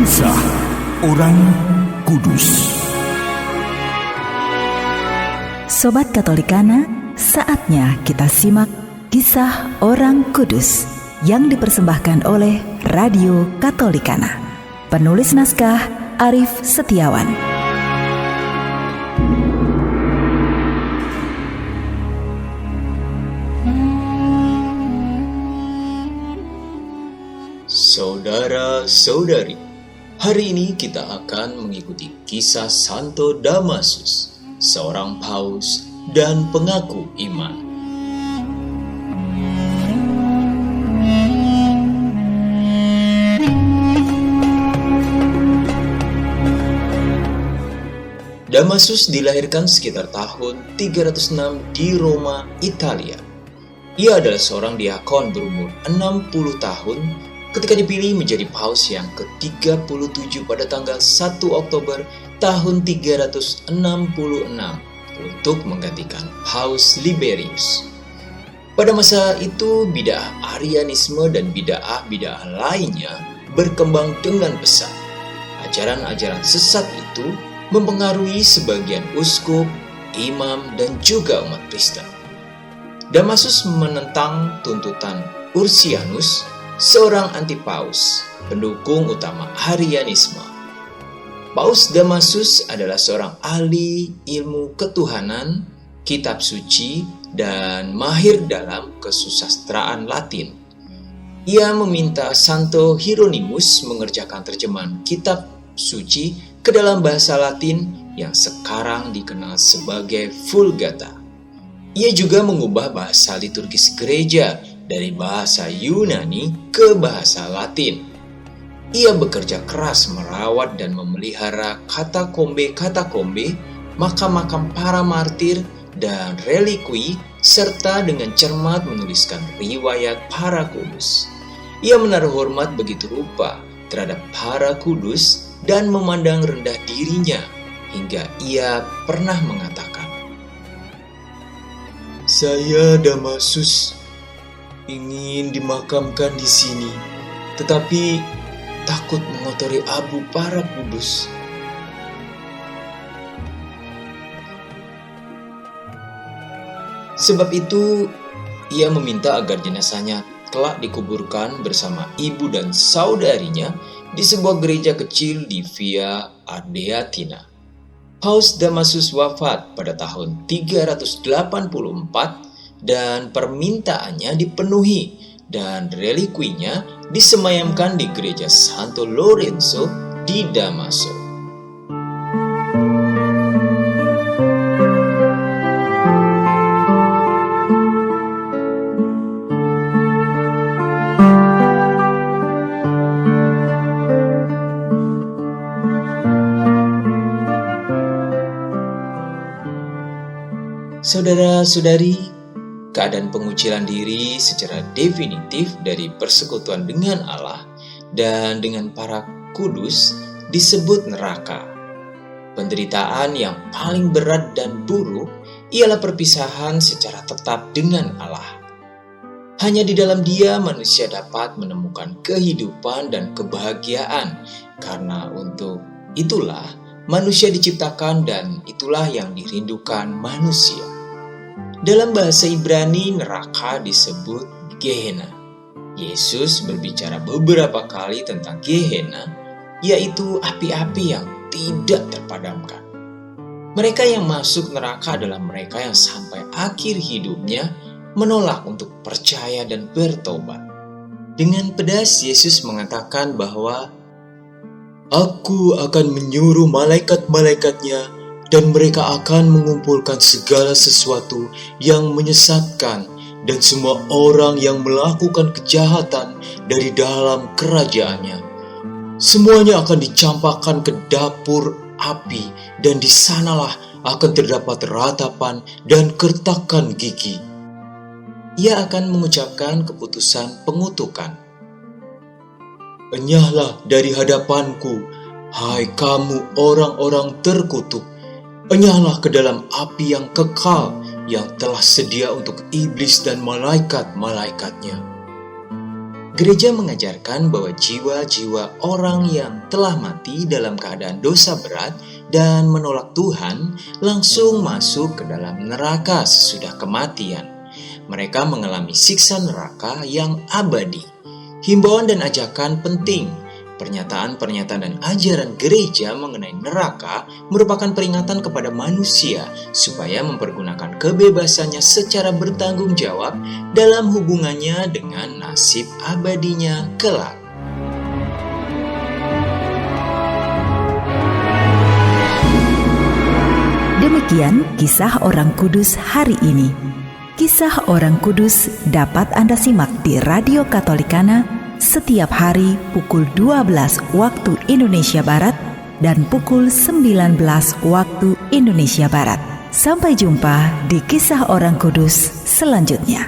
Kisah Orang Kudus. Sobat Katolikana, saatnya kita simak Kisah Orang Kudus yang dipersembahkan oleh Radio Katolikana. Penulis naskah Arif Setiawan. Saudara-saudari, hari ini kita akan mengikuti kisah Santo Damasus, seorang paus dan pengaku iman. Damasus dilahirkan sekitar tahun 306 di Roma, Italia. Ia adalah seorang diakon berumur 60 tahun ketika dipilih menjadi paus yang ke-37 pada tanggal 1 Oktober tahun 366 untuk menggantikan Paus Liberius. Pada masa itu, bid'ah Arianisme dan bid'ah lainnya berkembang dengan pesat. Ajaran-ajaran sesat itu mempengaruhi sebagian uskup, imam, dan juga umat Kristen. Damasus menentang tuntutan Ursianus, seorang anti-paus, pendukung utama Arianisme. Paus Damasus adalah seorang ahli ilmu ketuhanan, kitab suci, dan mahir dalam kesusastraan Latin. Ia meminta Santo Hieronymus mengerjakan terjemahan kitab suci ke dalam bahasa Latin yang sekarang dikenal sebagai Vulgata. Ia juga mengubah bahasa liturgis gereja dari bahasa Yunani ke bahasa Latin. Ia bekerja keras merawat dan memelihara katakombe, makam-makam para martir, dan relikwi, serta dengan cermat menuliskan riwayat para kudus. Ia menaruh hormat begitu rupa terhadap para kudus dan memandang rendah dirinya, hingga ia pernah mengatakan, "Saya Damasus ingin dimakamkan di sini, tetapi takut mengotori abu para kudus." Sebab itu, ia meminta agar jenazahnya kelak dikuburkan bersama ibu dan saudarinya di sebuah gereja kecil di Via Ardeatina. Paus Damasus wafat pada tahun 384 dan permintaannya dipenuhi dan relikwinya disemayamkan di gereja Santo Lorenzo di Damaso. Saudara-saudari, keadaan pengucilan diri secara definitif dari persekutuan dengan Allah dan dengan para kudus disebut neraka. Penderitaan yang paling berat dan buruk ialah perpisahan secara tetap dengan Allah. Hanya di dalam Dia manusia dapat menemukan kehidupan dan kebahagiaan, karena untuk itulah manusia diciptakan dan itulah yang dirindukan manusia. Dalam bahasa Ibrani, neraka disebut Gehenna. Yesus berbicara beberapa kali tentang Gehenna, yaitu api-api yang tidak terpadamkan. Mereka yang masuk neraka adalah mereka yang sampai akhir hidupnya menolak untuk percaya dan bertobat. Dengan pedas, Yesus mengatakan bahwa "Aku akan menyuruh malaikat-malaikatnya dan mereka akan mengumpulkan segala sesuatu yang menyesatkan dan semua orang yang melakukan kejahatan dari dalam kerajaannya. Semuanya akan dicampakkan ke dapur api dan di sanalah akan terdapat ratapan dan kertakan gigi." Ia akan mengucapkan keputusan pengutukan. "Enyahlah dari hadapanku, hai kamu orang-orang terkutuk. Enyahlah ke dalam api yang kekal yang telah sedia untuk iblis dan malaikat-malaikatnya." Gereja mengajarkan bahwa jiwa-jiwa orang yang telah mati dalam keadaan dosa berat dan menolak Tuhan langsung masuk ke dalam neraka sesudah kematian. Mereka mengalami siksa neraka yang abadi. Himbauan dan ajakan penting. Pernyataan-pernyataan dan ajaran gereja mengenai neraka merupakan peringatan kepada manusia supaya mempergunakan kebebasannya secara bertanggung jawab dalam hubungannya dengan nasib abadinya kelak. Demikian kisah orang kudus hari ini. Kisah orang kudus dapat Anda simak di Radio Katolikana setiap hari pukul 12 waktu Indonesia Barat dan pukul 19 waktu Indonesia Barat. Sampai jumpa di kisah orang kudus selanjutnya.